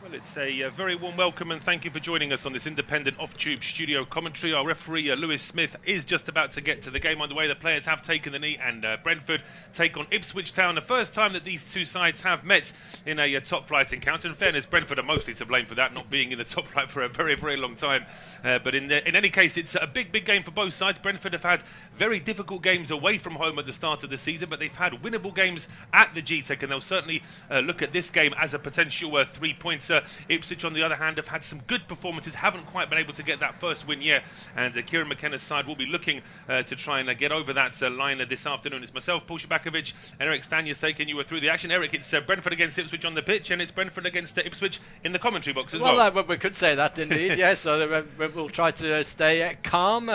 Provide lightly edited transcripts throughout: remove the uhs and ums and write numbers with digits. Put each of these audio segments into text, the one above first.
Well, it's a very warm welcome and thank you for joining us on this independent off-tube studio commentary. Our referee, Lewis Smith, is just about to get to the game underway. The players have taken the knee and Brentford take on Ipswich Town. The first time that these two sides have met in a top-flight encounter. In fairness, Brentford are mostly to blame for that, not being in the top flight for a very, very long time. But in any case, it's a big, big game for both sides. Brentford have had very difficult games away from home at the start of the season, but they've had winnable games at the Gtech, and they'll certainly look at this game as a potential three-pointer. Ipswich, on the other hand, have had some good performances, haven't quite been able to get that first win yet, and Kieran McKenna's side will be looking to try and get over that line this afternoon. It's myself, Paul Szczerbakowicz, and Eirik Stangnes taking you through the action. Eirik, it's Brentford against Ipswich on the pitch, and it's Brentford against Ipswich in the commentary box as well. Well, we could say that indeed, yes. So we'll try to stay calm.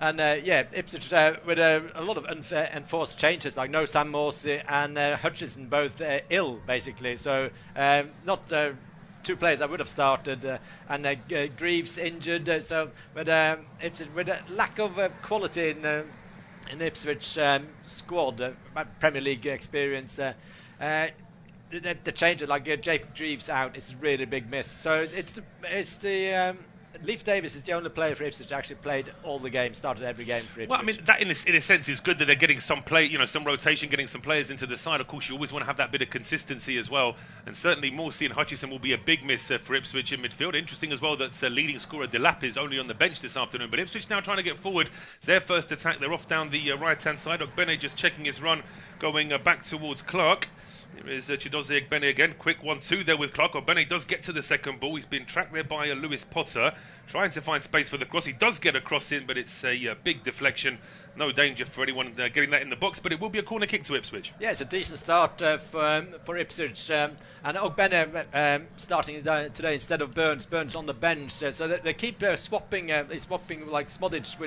Ipswich with a lot of enforced changes, like no Sam Morsey and Hutchinson both ill, basically. So not two players I would have started, and Greaves injured. But Ipswich with a lack of quality in Ipswich squad, Premier League experience. The changes, like Jacob Greaves out, it's a really big miss. So it's the Leif Davis is the only player for Ipswich who actually played all the games, started every game for Ipswich. Well, I mean, that in a sense is good that they're getting some play, some rotation, getting some players into the side. Of course, you always want to have that bit of consistency as well. And certainly Morsey and Hutchinson will be a big miss for Ipswich in midfield. Interesting as well that leading scorer Delap is only on the bench this afternoon. But Ipswich now trying to get forward. It's their first attack. They're off down the right-hand side. Ogbene just checking his run, going back towards Clark. Here is Chidozie Ogbene again. Quick 1-2 there with Clark. Ogbene does get to the second ball. He's been tracked there by Lewis Potter, trying to find space for the cross. He does get a cross in, but it's a big deflection. No danger for anyone getting that in the box, but it will be a corner kick to Ipswich. Yeah, it's a decent start for Ipswich. And Ogbene starting today instead of Burns. Burns on the bench. So they keep swapping like Szmodics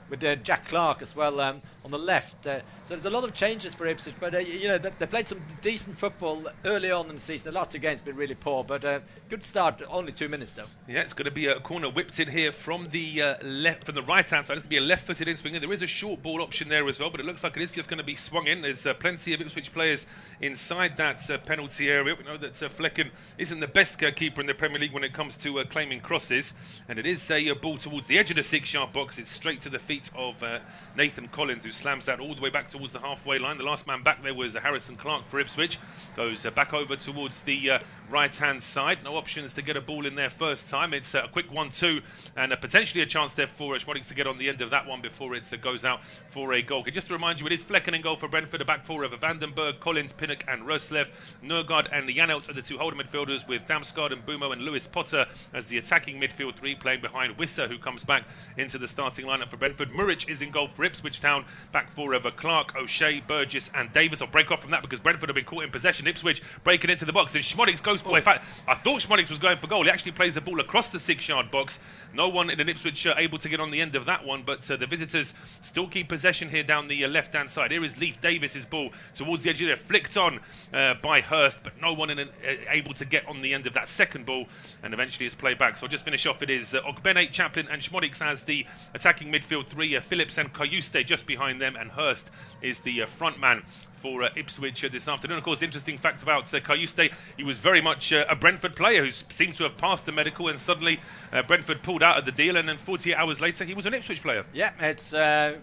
with Jack Clark as well on the left. So there's a lot of changes for Ipswich, but they played some decent football early on in the season. The last two games have been really poor, but good start. Only 2 minutes though. Yeah, it's going to be a corner whipped in here from the from the right hand side. It's going to be a left-footed in swing. There is a short ball option there as well, but it looks like it is just going to be swung in. There's plenty of Ipswich players inside that penalty area. We know that Flekken isn't the best keeper in the Premier League when it comes to claiming crosses, and it is a ball towards the edge of the 6-yard box. It's straight to the feet of Nathan Collins, who slams that all the way back towards the halfway line. The last man back there was Harrison Clark for Ipswich. Goes back over towards the right-hand side. No options to get a ball in there first time. It's a quick 1-2 and potentially a chance there for Szmodics to get on the end of that one before it goes out for a goal. Just to remind you, it is Flekken in goal for Brentford. A back four of Vandenberg, Collins, Pinnock and Roslev. Nørgaard and Janelt are the two holder midfielders, with Damsgaard and Bumo and Lewis Potter as the attacking midfield three, playing behind Wisser, who comes back into the starting lineup for Brentford. Muric is in goal for Ipswich Town. Back four of Clark, O'Shea, Burgess and Davis. I'll break off from that because Brentford have been caught in possession. Ipswich breaking into the box, and Szmodics goes for. In fact, I thought Szmodics was going for goal. He actually plays the ball across the 6-yard box. No one in an Ipswich able to get on the end of that one, but the visitors still keep possession here down the left-hand side. Here is Leif Davis's ball towards the edge of there, flicked on by Hirst, but no one able to get on the end of that second ball, and eventually it's played back. So I'll just finish off. It is Ogbene, Chaplin and Szmodics as the attacking midfield three, Phillips and Kayuste just behind them, and Hirst is the front man for Ipswich this afternoon. Of course, interesting fact about Kayuste, he was very much a Brentford player who seemed to have passed the medical, and suddenly Brentford pulled out of the deal, and then 48 hours later he was an Ipswich player. Yeah, it's I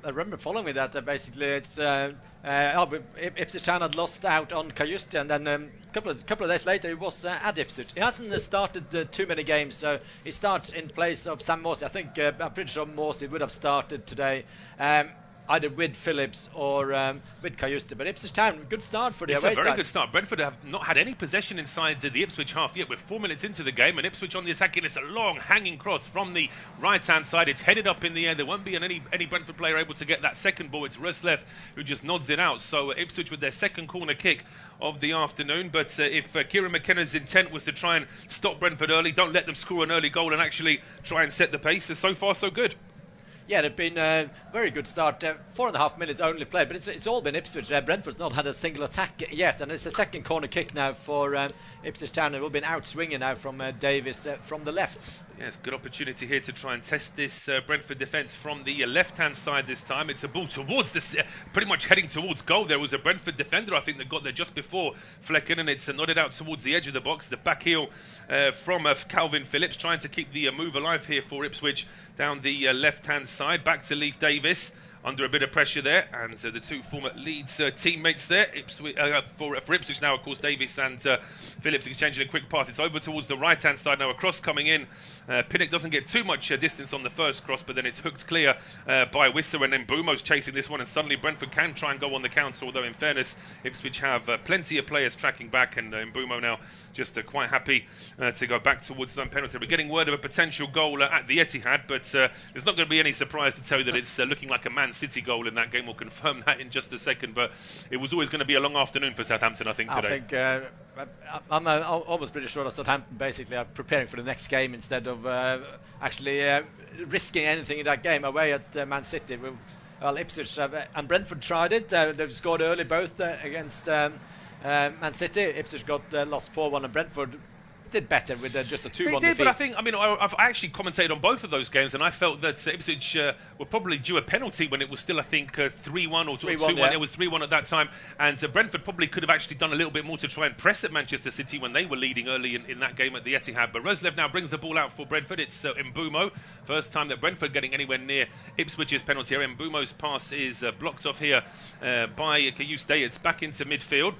remember following that. Basically, it's Ipswich Town had lost out on Kayuste, and then a couple of days later he was at Ipswich. He hasn't started too many games, so he starts in place of Sam Morsey. I think I'm pretty sure Morsey would have started today. Either with Phillips or with Kayuste. But Ipswich Town, good start for the away side. It's a very good start. Brentford have not had any possession inside the Ipswich half yet. We're 4 minutes into the game, and Ipswich on the attack. It's a long hanging cross from the right-hand side. It's headed up in the air. There won't be any Brentford player able to get that second ball. It's Roslev who just nods it out. So Ipswich with their second corner kick of the afternoon. But if Kieran McKenna's intent was to try and stop Brentford early, don't let them score an early goal and actually try and set the pace. So far, so good. Yeah, they've been a very good start. 4.5 minutes only played, but it's all been Ipswich. Brentford's not had a single attack yet, and it's the second corner kick now for Ipswich Town. It will be an out swinging now from Davis from the left. Yes, good opportunity here to try and test this Brentford defence from the left-hand side this time. It's a ball towards the, pretty much heading towards goal. There was a Brentford defender, I think, that got there just before Flekken, and it's nodded out towards the edge of the box. The back heel from Calvin Phillips, trying to keep the move alive here for Ipswich down the left-hand side. Back to Leif Davis. Under a bit of pressure there, and the two former Leeds teammates there. For Ipswich now, of course, Davis and Phillips exchanging a quick pass. It's over towards the right-hand side now. A cross coming in. Pinnock doesn't get too much distance on the first cross, but then it's hooked clear by Wisser, and then Mbumo's chasing this one, and suddenly Brentford can try and go on the counter, although in fairness, Ipswich have plenty of players tracking back, and Mbumo now just quite happy to go back towards his own penalty. We're getting word of a potential goal at the Etihad, but there's not going to be any surprise to tell you that it's looking like a Man City goal in that game. We'll confirm that in just a second, but it was always going to be a long afternoon for Southampton, I think, today. I think I'm almost pretty sure that Southampton basically are preparing for the next game instead of actually risking anything in that game away at Man City. Well, Ipswich and Brentford tried it. They've scored early both against Man City. Ipswich got lost 4-1, and Brentford did better with just a 2-1 defeat. They did, but I think, I've actually commentated on both of those games, and I felt that Ipswich were probably due a penalty when it was still, I think, 3-1 or 2-1. Yeah. It was 3-1 at that time, and Brentford probably could have actually done a little bit more to try and press at Manchester City when they were leading early in that game at the Etihad. But Roslev now brings the ball out for Brentford. It's Mbumo. First time that Brentford getting anywhere near Ipswich's penalty area. Mbumo's pass is blocked off here by Kayuste. It's back into midfield.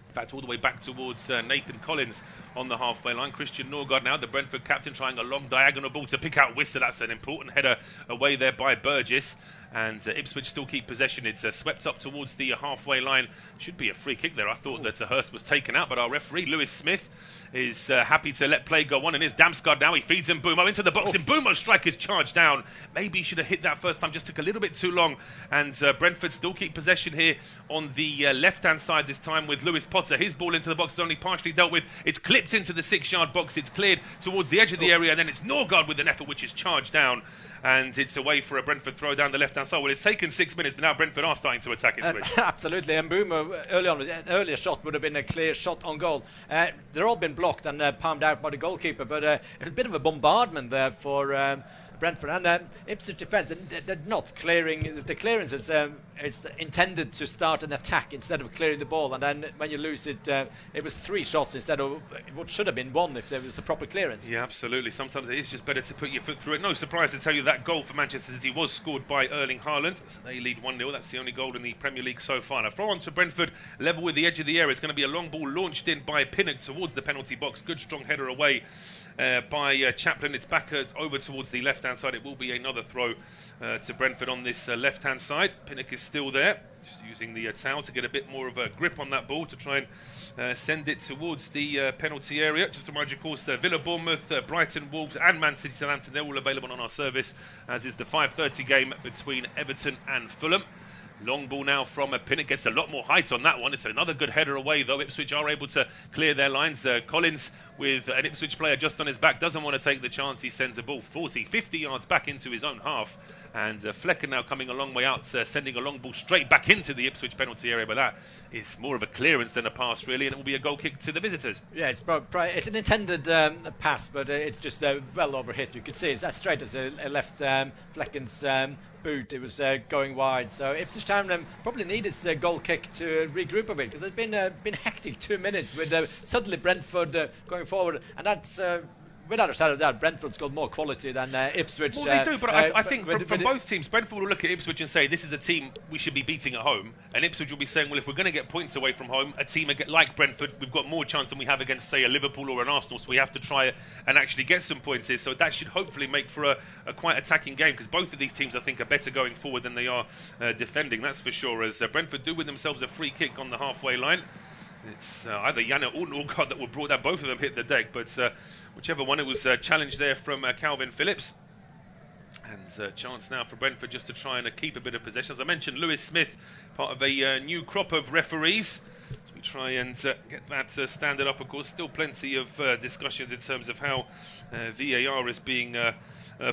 In fact, all the way back towards Nathan Collins on the halfway line. Christian Norgard now, the Brentford captain, trying a long diagonal ball to pick out Wisser. That's an important header away there by Burgess. And Ipswich still keep possession. It's swept up towards the halfway line. Should be a free kick there. I thought that Hirst was taken out, but our referee, Lewis Smith, is happy to let play go on. And here's Damsgaard now. He feeds Mbumo into the box. Mbumo's strike is charged down. Maybe he should have hit that first time. Just took a little bit too long. And Brentford still keep possession here on the left-hand side this time with Lewis Potter. His ball into the box is only partially dealt with. It's clipped into the 6-yard box. It's cleared towards the edge of the area. And then it's Norgard with an effort which is charged down. And it's away for a Brentford throw down the left-hand side. Well, it's taken 6 minutes, but now Brentford are starting to attack Ipswich. Absolutely. And Mbumo, early on, an earlier shot would have been a clear shot on goal. They're all been blocked and palmed out by the goalkeeper, but it's a bit of a bombardment there for Brentford and Ipswich defence. And they're not clearing. The clearance is intended to start an attack instead of clearing the ball. And then when you lose it, it was 3 shots instead of what should have been 1 if there was a proper clearance. Yeah, absolutely. Sometimes it is just better to put your foot through it. No surprise to tell you that goal for Manchester City was scored by Erling Haaland. So they lead 1-0. That's the only goal in the Premier League so far. Now, throw on to Brentford, level with the edge of the area. It's going to be a long ball launched in by Pinnock towards the penalty box. Good strong header away by Chaplin. It's back over towards the left-hand side. It will be another throw to Brentford on this left-hand side. Pinnock is still there, just using the towel to get a bit more of a grip on that ball to try and send it towards the penalty area. Just to remind you, of course, Villa, Bournemouth, Brighton, Wolves and Man City, Southampton, they're all available on our service, as is the 5:30 game between Everton and Fulham. Long ball now from Pinnock. Gets a lot more height on that one. It's another good header away, though. Ipswich are able to clear their lines. Collins, with an Ipswich player just on his back, doesn't want to take the chance. He sends a ball 40, 50 yards back into his own half. And Flekken now coming a long way out, sending a long ball straight back into the Ipswich penalty area. But that is more of a clearance than a pass, really, and it will be a goal kick to the visitors. Yeah, it's an intended pass, but it's just well overhit. You could see it's as straight as left Flekken's boot. It was going wide, so Ipswich Town probably need his goal kick to regroup a bit, because it's been hectic 2 minutes with suddenly Brentford going forward, and that's without a shadow of doubt, Brentford's got more quality than Ipswich. Well, they do, but I think from both teams, Brentford will look at Ipswich and say, this is a team we should be beating at home. And Ipswich will be saying, well, if we're going to get points away from home, a team like Brentford, we've got more chance than we have against, say, a Liverpool or an Arsenal, so we have to try and actually get some points here. So that should hopefully make for a quite attacking game, because both of these teams, I think, are better going forward than they are defending, that's for sure, as Brentford do win themselves a free kick on the halfway line. It's either Janne or Norgard that were brought down. Both of them hit the deck, but whichever one, it was challenged there from Calvin Phillips. And chance now for Brentford just to try and keep a bit of possession. As I mentioned, Lewis Smith, part of a new crop of referees. as we try and get that standard up. Of course, still plenty of discussions in terms of how VAR is being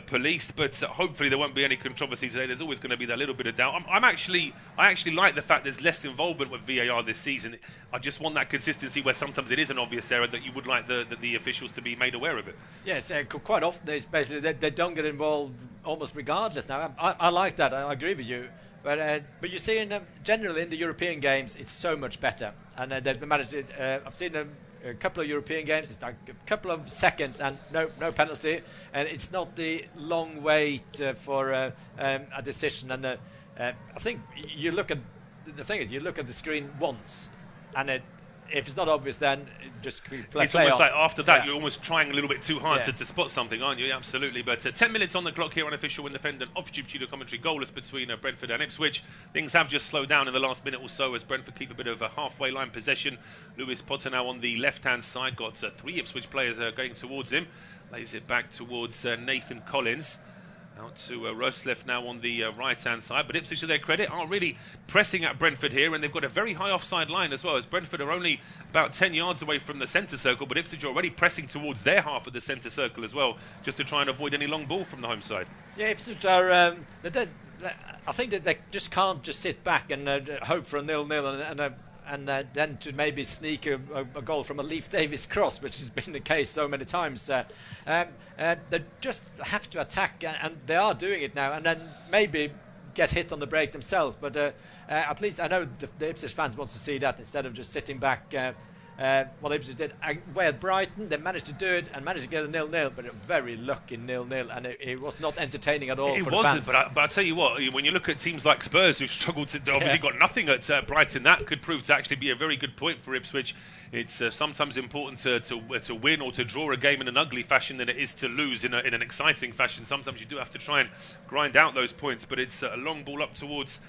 policed, but hopefully there won't be any controversy today. There's always going to be that little bit of doubt. I actually like the fact there's less involvement with VAR this season. I just want that consistency where sometimes it is an obvious error that you would like the officials to be made aware of it. Yes, quite often it's basically they don't get involved almost regardless. Now I like that. I agree with you. But you see, generally in the European games, it's so much better, and they've managed it. I've seen a couple of European games. It's like a couple of seconds and no penalty, and it's not the long wait for a decision. And I think you look at the thing is you look at the screen once, and if it's not obvious, then just play it's almost on. like after that you're almost trying a little bit too hard to spot something, aren't you? Yeah, absolutely. But 10 minutes on the clock here on Official Independent off-tube studio commentary, goalless between Brentford and Ipswich. Things have just slowed down in the last minute or so as Brentford keep a bit of a halfway line possession. Lewis Potter now on the left-hand side, got 3 Ipswich players going towards him. Lays it back towards Nathan Collins. Out to Roslev now on the right-hand side. But Ipswich, to their credit, are really pressing at Brentford here, and they've got a very high offside line as well, as Brentford are only about 10 yards away from the centre circle, but Ipswich are already pressing towards their half of the centre circle as well, just to try and avoid any long ball from the home side. Yeah, Ipswich are... I think that they just can't just sit back and hope for a 0-0 and then to maybe sneak a goal from a Leif Davis cross, which has been the case so many times. They just have to attack, and they are doing it now, and then maybe get hit on the break themselves. But at least I know the Ipswich fans want to see that instead of just sitting back. What Ipswich did away at Brighton, they managed to do it and managed to get a 0-0, but a very lucky 0-0, and it was not entertaining at all for the fans. But I tell you what, when you look at teams like Spurs who've struggled to obviously got nothing at Brighton, that could prove to actually be a very good point for Ipswich. It's sometimes important to win or to draw a game in an ugly fashion than it is to lose in an exciting fashion. Sometimes you do have to try and grind out those points, but it's a long ball up towards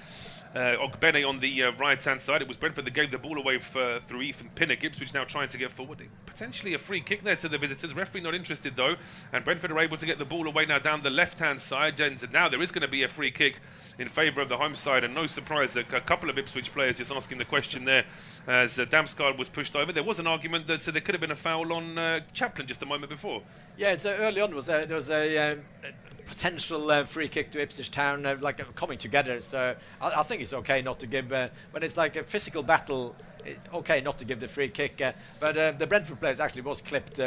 Ogbene on the right-hand side. It was Brentford that gave the ball away through Ethan Pinnock. Ipswich now trying to get forward. Potentially a free kick there to the visitors. Referee not interested though, and Brentford are able to get the ball away now down the left-hand side. And now there is going to be a free kick in favour of the home side, and no surprise that a couple of Ipswich players just asking the question there as Damsgaard was pushed over. There was an argument that there could have been a foul on Chaplin just a moment before. Yeah, so early on there was a potential free kick to Ipswich Town, coming together. So I think it's okay not to give, when it's like a physical battle, it's okay not to give the free kick. But the Brentford players actually was clipped.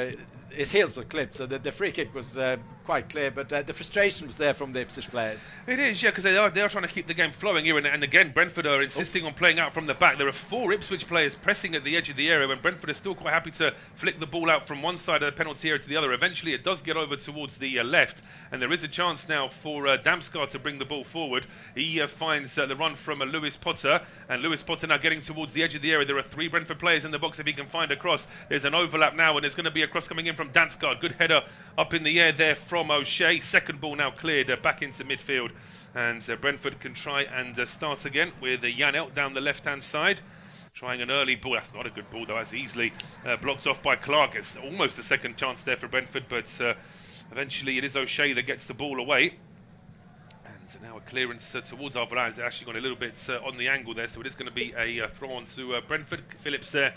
His heels were clipped, so the free kick was quite clear. But the frustration was there from the Ipswich players. It is, yeah, because they are trying to keep the game flowing here. And again, Brentford are insisting on playing out from the back. There are 4 Ipswich players pressing at the edge of the area, and Brentford are still quite happy to flick the ball out from one side of the penalty area to the other. Eventually, it does get over towards the left, and there is a chance now for Damsgaard to bring the ball forward. He finds the run from Lewis Potter, and Lewis Potter now getting towards the edge of the area. There are 3 Brentford players in the box if he can find a cross. There's an overlap now, and there's going to be a cross coming in from Damsgaard. Good header up in the air there from O'Shea. Second ball now cleared back into midfield, and Brentford can try and start again with Janelt down the left-hand side. Trying an early ball. That's not a good ball, though. That's easily blocked off by Clark. It's almost a second chance there for Brentford, but eventually it is O'Shea that gets the ball away. And now a clearance towards Alvarez. It's actually gone a little bit on the angle there, so it is going to be a throw on to Brentford. Phillips there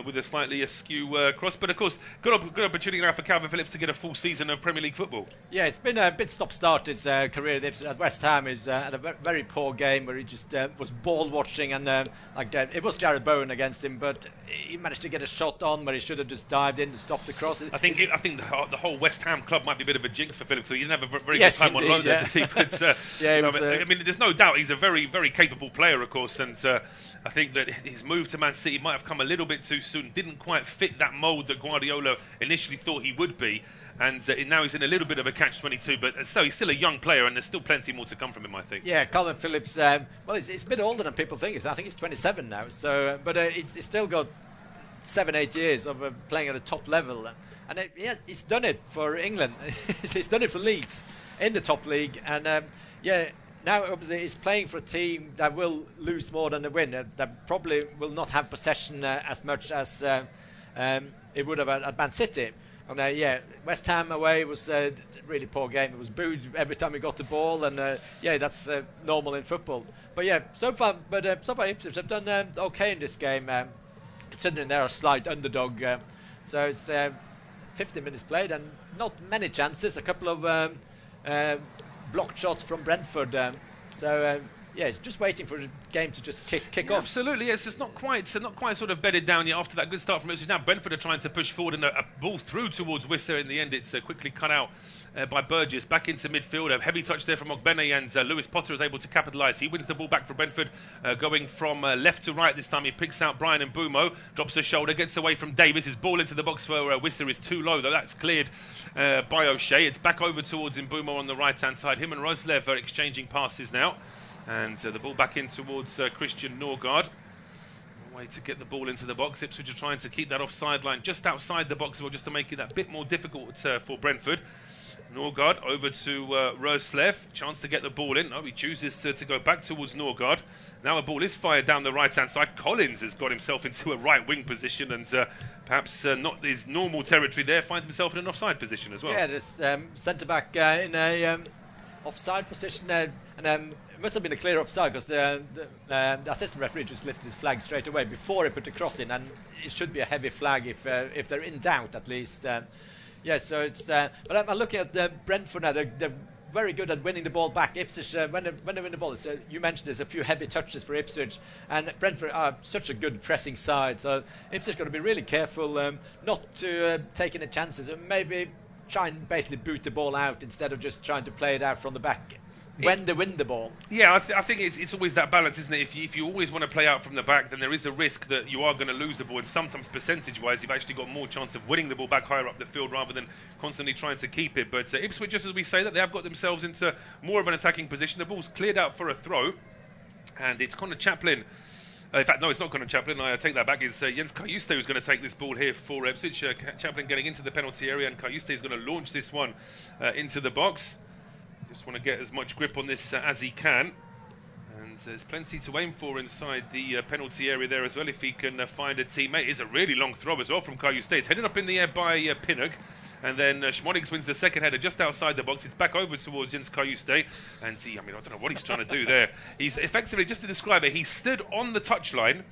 with a slightly askew cross. But of course, good opportunity now for Calvin Phillips to get a full season of Premier League football. Yeah, it's been a bit stop-start his career at West Ham. He's had a very poor game where he just was ball-watching, and it was Jared Bowen against him, but he managed to get a shot on where he should have just dived in to stop the cross. I think the whole West Ham club might be a bit of a jinx for Phillips, so he didn't have a very good time on loan there, did he? But, I mean, there's no doubt he's a very, very capable player, of course, and I think that his move to Man City might have come a little bit too soon. Didn't quite fit that mould that Guardiola initially thought he would be, and now he's in a little bit of a catch-22, but still, he's still a young player, and there's still plenty more to come from him, I think. Yeah, Calvin Phillips, he's a bit older than people think. I think he's 27 now, so but he's still got 7-8 years of playing at a top level, and he's done it for England. He's done it for Leeds in the top league, and now obviously he's playing for a team that will lose more than they win, that probably will not have possession as much as it would have at Man City. And West Ham away was a really poor game. It was booed every time we got the ball, and that's normal in football. But so far Ipswich have done okay in this game, considering they're a slight underdog. So it's 50 minutes played and not many chances. A couple of blocked shots from Brentford. It's just waiting for the game to just kick off. Absolutely, yes. It's not quite sort of bedded down yet after that good start from Ipswich. Now Brentford are trying to push forward, and a ball through towards Wisser. In the end, it's quickly cut out by Burgess. Back into midfield. A heavy touch there from Ogbene, and Lewis Potter is able to capitalise. He wins the ball back for Brentford, going from left to right this time. He picks out Brian Mbumo, drops a shoulder, gets away from Davis. His ball into the box for Wisser is too low, though. That's cleared by O'Shea. It's back over towards Mbumo on the right-hand side. Him and Roslev are exchanging passes now. And the ball back in towards Christian Norgard. Way to get the ball into the box. Ipswich are trying to keep that offside line just outside the box, just to make it that bit more difficult for Brentford. Norgard over to Roslev. Chance to get the ball in. No, he chooses to go back towards Norgard. Now a ball is fired down the right-hand side. Collins has got himself into a right-wing position, and perhaps not his normal territory there. Finds himself in an offside position as well. Yeah, this centre-back in a offside position. And it must have been a clear offside, because the assistant referee just lifted his flag straight away before he put the cross in, and it should be a heavy flag if they're in doubt, at least. So it's. But I'm looking at Brentford now. They're very good at winning the ball back. Ipswich, when they win the ball, you mentioned there's a few heavy touches for Ipswich, and Brentford are such a good pressing side. So Ipswich got to be really careful not to take any chances, and maybe try and basically boot the ball out instead of just trying to play it out from the back when they win the ball. Yeah, I think it's always that balance, isn't it? If you always want to play out from the back, then there is a risk that you are going to lose the ball, and sometimes percentage-wise you've actually got more chance of winning the ball back higher up the field rather than constantly trying to keep it. But Ipswich, just as we say that, they have got themselves into more of an attacking position. The ball's cleared out for a throw, and it's Connor Chaplin. In fact, no, it's not Connor Chaplin. I take that back. It's Jens Kajuste who's going to take this ball here for Ipswich. Chaplin getting into the penalty area, and Kajuste is going to launch this one into the box. Just want to get as much grip on this as he can. And there's plenty to aim for inside the penalty area there as well, if he can find a teammate. It's a really long throw as well from Kajuste. It's headed up in the air by Pinnock. And then Szmodics wins the second header just outside the box. It's back over towards Jens Kajuste. And I don't know what he's trying to do there. He's effectively, just to describe it, he stood on the touchline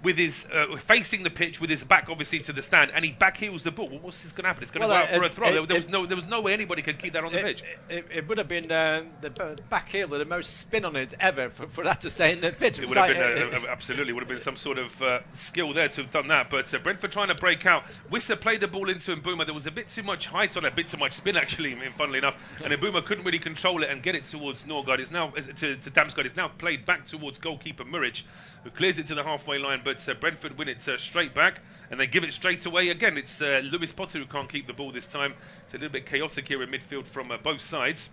with his facing the pitch, with his back obviously to the stand, and he backheels the ball. Well, what's this going to happen? It's going to go out for a throw. There was no way anybody could keep that on the pitch. It would have been the back heel with the most spin on it ever for that to stay in the pitch. It would have been absolutely would have been some sort of skill there to have done that. But Brentford trying to break out. Wisser played the ball into Mbumo. There was a bit too much height on it, a bit too much spin actually, funnily enough, and Mbumo couldn't really control it and get it towards Norgard. It's now to Damsgaard. It's now played back towards goalkeeper Muric, who clears it to the halfway line. But Brentford win it straight back, and they give it straight away again. It's Lewis Potter who can't keep the ball this time. It's a little bit chaotic here in midfield from both sides.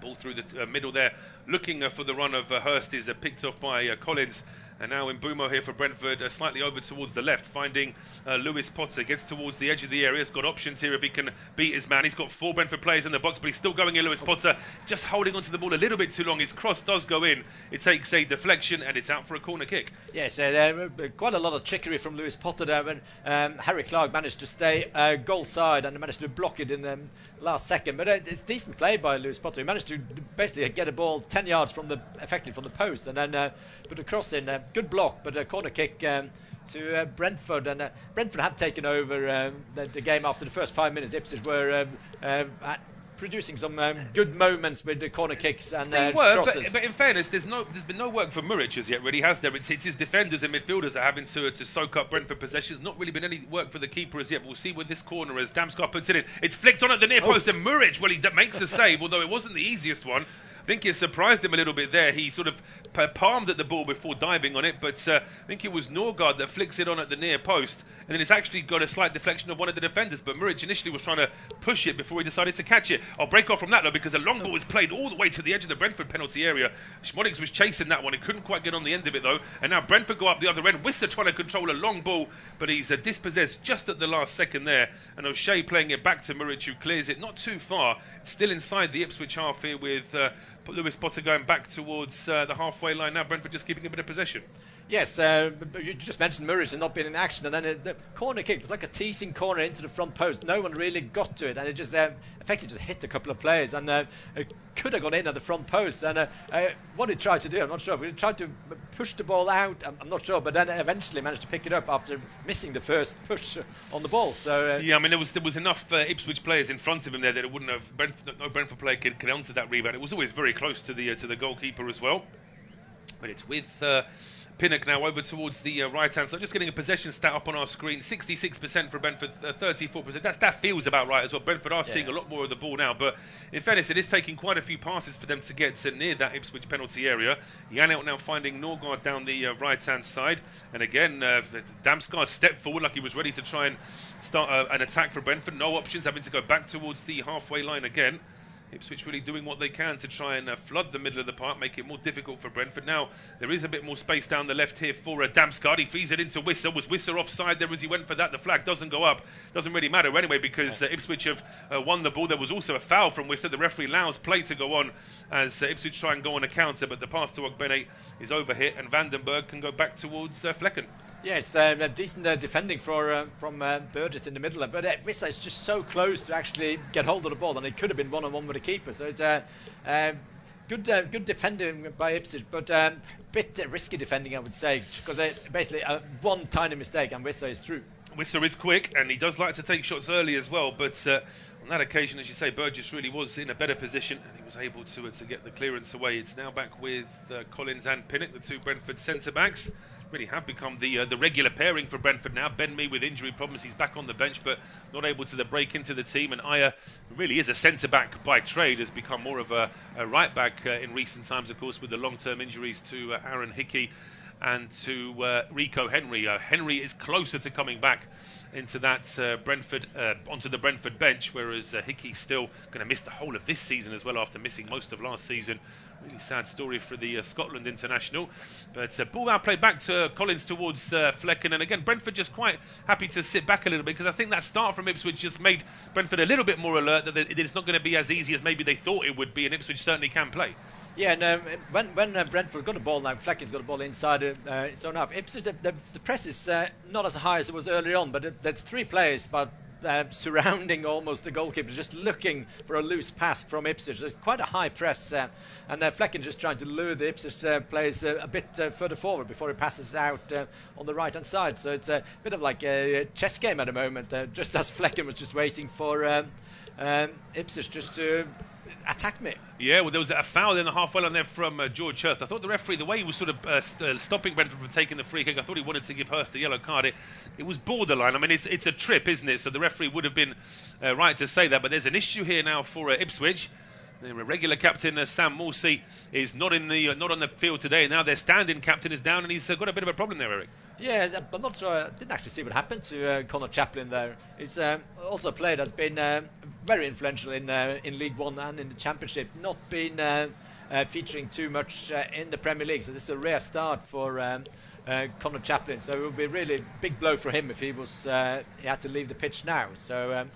Ball through the middle there, looking for the run of Hirst, is picked off by Collins. And now Mbumo here for Brentford, slightly over towards the left, finding Lewis Potter. Gets towards the edge of the area. He's got options here if he can beat his man. He's got 4 Brentford players in the box, but he's still going in. Lewis Potter just holding onto the ball a little bit too long. His cross does go in. It takes a deflection, and it's out for a corner kick. Yes, quite a lot of trickery from Lewis Potter there. When Harry Clark managed to stay goal side and managed to block it in the last second. But it's decent play by Lewis Potter. He managed to basically get a ball 10 yards effectively from the post, and then put a cross in. Good block, but a corner kick to Brentford. And Brentford have taken over the game after the first 5 minutes. Ipswich were producing some good moments with the corner kicks and crosses. But in fairness, there's been no work for Muric as yet, really, has there? It's his defenders and midfielders are having to soak up Brentford possessions. Not really been any work for the keeper as yet. We'll see with this corner as Damsgaard puts it in. It's flicked on at the near post, and Muric, well, he makes a save, although it wasn't the easiest one. I think it surprised him a little bit there. He sort of palmed at the ball before diving on it, but I think it was Norgard that flicks it on at the near post, and then it's actually got a slight deflection of one of the defenders, but Muric initially was trying to push it before he decided to catch it. I'll break off from that, though, because a long ball was played all the way to the edge of the Brentford penalty area. Szmodics was chasing that one. He couldn't quite get on the end of it, though, and now Brentford go up the other end. Wisser trying to control a long ball, but he's dispossessed just at the last second there, and O'Shea playing it back to Muric, who clears it not too far. It's still inside the Ipswich half here with Lewis Potter going back towards the halfway line. Now Brentford just keeping a bit of possession. Yes, you just mentioned Murray's not been in action, and then the corner kick was like a teasing corner into the front post. No one really got to it, and it just effectively just hit a couple of players, and it could have gone in at the front post. And what he tried to do, I'm not sure. He tried to push the ball out, I'm not sure, but then eventually managed to pick it up after missing the first push on the ball. So yeah, I mean there was enough Ipswich players in front of him there that it wouldn't have no Brentford player could get onto that rebound. It was always very close to the goalkeeper as well. But it's with Pinnock now over towards the right hand side. Just getting a possession stat up on our screen. 66% for Brentford, 34%. That feels about right as well. Brentford are seeing a lot more of the ball now, but in fairness, it is taking quite a few passes for them to get near that Ipswich penalty area. Janelt now finding Norgard down the right hand side, and again Damsgaard stepped forward like he was ready to try and start an attack for Brentford. No options, having to go back towards the halfway line again. Ipswich really doing what they can to try and flood the middle of the park, make it more difficult for Brentford. Now, there is a bit more space down the left here for Damsgaard. He feeds it into Wisser. Was Wisser offside there as he went for that? The flag doesn't go up. Doesn't really matter anyway because Ipswich have won the ball. There was also a foul from Wisser. The referee allows play to go on as Ipswich try and go on a counter, but the pass to Ogbene is overhit and Vandenberg can go back towards Flekken. Yes, decent defending from Burgess in the middle, but Wisser is just so close to actually get hold of the ball, and it could have been one-on-one with the keeper. So it's good defending by Ipswich, but bit risky defending, I would say, because basically one tiny mistake and Wisser is through. Wisser is quick, and he does like to take shots early as well, but on that occasion, as you say, Burgess really was in a better position, and he was able to get the clearance away. It's now back with Collins and Pinnock, the two Brentford centre-backs. Really have become the regular pairing for Brentford now. Ben Mee with injury problems, he's back on the bench, but not able to break into the team. And Ayer, who really is a centre-back by trade, has become more of a right-back in recent times, of course, with the long-term injuries to Aaron Hickey and to Rico Henry. Henry is closer to coming back into that onto the Brentford bench, whereas Hickey's still going to miss the whole of this season as well after missing most of last season. Really sad story for the Scotland international. But ball now played back to Collins towards Flekken. And again, Brentford just quite happy to sit back a little bit because I think that start from Ipswich just made Brentford a little bit more alert that it's not going to be as easy as maybe they thought it would be, and Ipswich certainly can play. Yeah, and when Brentford got the ball now, Flekken's got the ball inside its own half. Ipswich, the press is not as high as it was earlier on, but there's three players surrounding almost the goalkeeper, just looking for a loose pass from Ipswich. There's quite a high press, and Flekken just trying to lure the Ipswich players a bit further forward before he passes out on the right-hand side. So it's a bit of like a chess game at the moment, just as Flekken was just waiting for Ipswich just to attack me. Yeah, well, there was a foul in the halfway line there from George Hirst. I thought the referee, the way he was sort of stopping Brentford from taking the free kick, I thought he wanted to give Hirst a yellow card. It was borderline. I mean, it's a trip, isn't it? So the referee would have been right to say that. But there's an issue here now for Ipswich. Their regular captain, Sam Morsey, is not on the field today. Now their stand-in captain is down, and he's got a bit of a problem there, Eirik. Yeah, I'm not sure. I didn't actually see what happened to Connor Chaplin there. He's also a player that's been very influential in League One and in the Championship. Not been featuring too much in the Premier League, so this is a rare start for Connor Chaplin. So it would be a really big blow for him if he had to leave the pitch now. So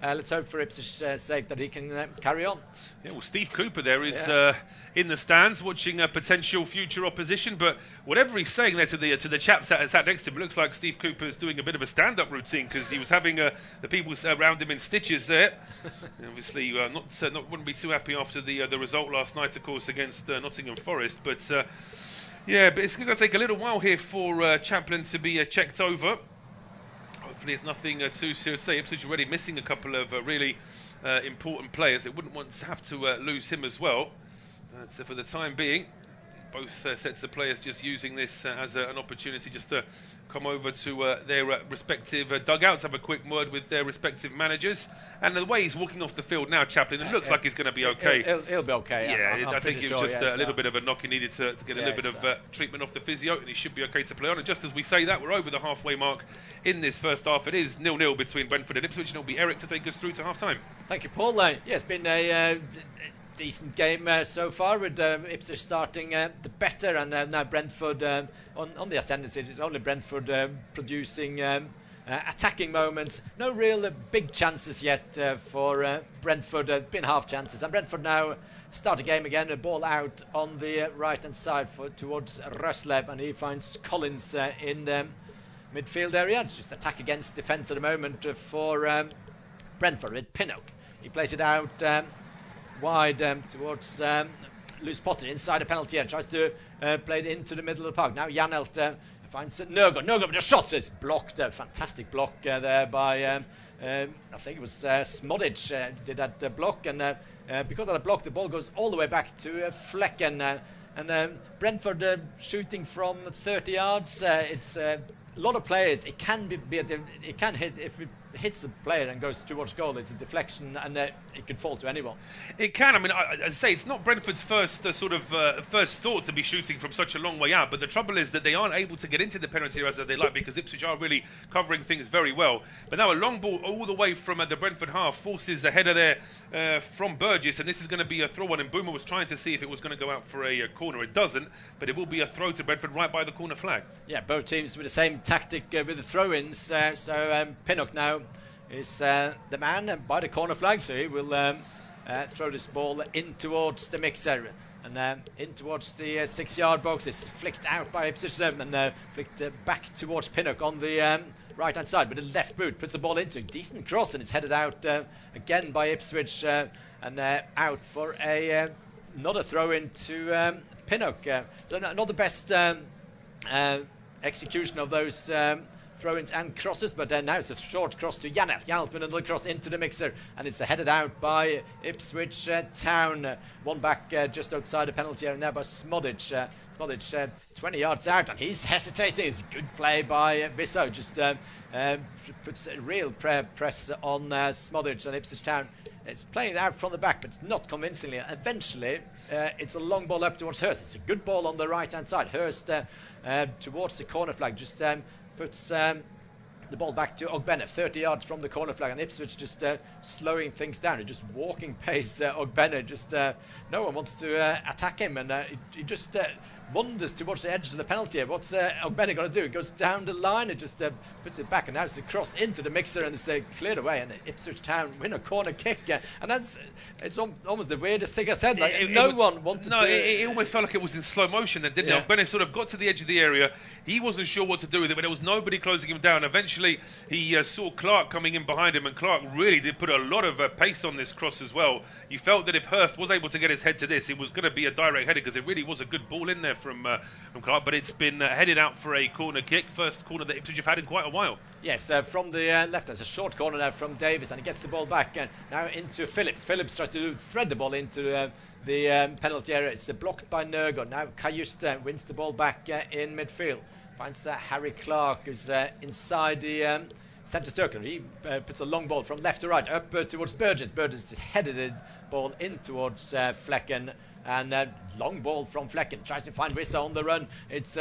let's hope for Ipswich's sake that he can carry on. Yeah, well, Steve Cooper there is in the stands watching a potential future opposition, but whatever he's saying there to the chaps that sat next to him, it looks like Steve Cooper is doing a bit of a stand-up routine because he was having the people around him in stitches there. Obviously, wouldn't be too happy after the result last night, of course, against Nottingham Forest. But but it's going to take a little while here for Chaplin to be checked over. Hopefully it's nothing too serious. Ipswich already missing a couple of really important players. They wouldn't want to have to lose him as well. So for the time being, both sets of players just using this as an opportunity just to come over to their respective dugouts, have a quick word with their respective managers. And the way he's walking off the field now, Chaplin, it looks like he's going to be okay. He'll be okay. Yeah, I think it was just a little bit of a knock. He needed to get a little bit of treatment off the physio, and he should be okay to play on. And just as we say that, we're over the halfway mark in this first half. It is 0-0 between Brentford and Ipswich, and it'll be Eirik to take us through to half-time. Thank you, Paul. Yeah, it's been a decent game so far, with Ipswich starting the better, and now Brentford on the ascendancy. It's only Brentford producing attacking moments. No real big chances yet for Brentford. Been half chances, and Brentford now start the game again. A ball out on the right-hand side towards Röslev, and he finds Collins in the midfield area. It's just attack against defence at the moment for Brentford with Pinnock. He plays it out wide towards Lewis Potter inside the penalty area. Tries to play it into the middle of the park. Now Janelt finds Nørgaard. Nørgaard with a shot. It's blocked. Fantastic block there by I think it was Szmodics did that block, and because of the block, the ball goes all the way back to Flekken. And Brentford shooting from 30 yards. It's a lot of players. It can it can hit if it hits the player and goes towards goal. It's a deflection, and it could fall to anyone. It can. I mean, I say it's not Brentford's first first thought to be shooting from such a long way out. But the trouble is that they aren't able to get into the penalty area as they like, because Ipswich are really covering things very well. But now a long ball all the way from the Brentford half forces a header there from Burgess, and this is going to be a throw on. And Boomer was trying to see if it was going to go out for a corner. It doesn't, but it will be a throw to Brentford right by the corner flag. Yeah, both teams with the same tactic with the throw-ins. So Pinnock now is the man by the corner flag, so he will throw this ball in towards the mixer and in towards the 6-yard box. It's flicked out by Ipswich and flicked back towards Pinnock on the right hand side, but the left boot puts the ball into a decent cross, and it's headed out again by Ipswich and out for another throw in to Pinnock. So not the best execution of those throw-ins and crosses, but now it's a short cross to Janelt. Janelt with another cross into the mixer, and it's headed out by Ipswich Town. One back just outside the penalty area now by Szmodics. Szmodics 20 yards out, and he's hesitating. It's a good play by Wisso. Just puts a real press on Szmodics, and Ipswich Town is playing it out from the back, but not convincingly. Eventually, it's a long ball up towards Hirst. It's a good ball on the right-hand side. Hirst towards the corner flag, just puts the ball back to Ogbene, 30 yards from the corner flag, and Ipswich just slowing things down. They're just walking pace. Ogbene, just no one wants to attack him, and he just wanders towards the edge of the penalty area. What's Ogbene going to do? He goes down the line and just puts it back, and now it's a cross into the mixer, and it's cleared away, and Ipswich Town win a corner kick. And it's almost the weirdest thing I said. Like, no one wanted to. It almost felt like it was in slow motion then, didn't it? Ogbene sort of got to the edge of the area. He wasn't sure what to do with it, but there was nobody closing him down. Eventually, he saw Clark coming in behind him, and Clark really did put a lot of pace on this cross as well. You felt that if Hirst was able to get his head to this, it was going to be a direct header, because it really was a good ball in there from Clark, but it's been headed out for a corner kick. First corner that Ipswich have had in quite a while. Yes, from the left. There's a short corner now from Davis, and he gets the ball back now into Phillips. Phillips tries to thread the ball into the penalty area. It's blocked by Nørgaard. Now Kajuste wins the ball back in midfield. Finds Harry Clark, who's inside the centre circle. He puts a long ball from left to right up towards Burgess. Burgess headed the ball in towards Flekken. And long ball from Flekken, tries to find Wisso on the run. It's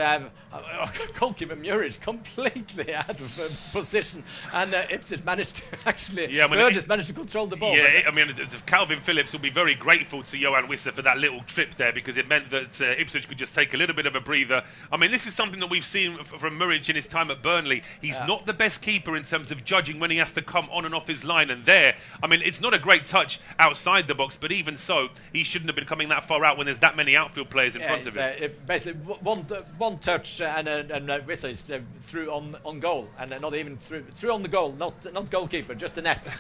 goalkeeper Muric completely out of position, and Ipswich managed to actually. Burgess managed to control the ball. Yeah, I mean, Calvin Phillips will be very grateful to Johan Wisso for that little trip there, because it meant that Ipswich could just take a little bit of a breather. I mean, this is something that we've seen from Muric in his time at Burnley. He's not the best keeper in terms of judging when he has to come on and off his line. And there, I mean, it's not a great touch outside the box, but even so, he shouldn't have been coming that far out when there's that many outfield players in front of him. Basically, one touch and Wisso is through on goal, and not even through on the goal, not goalkeeper, just the net.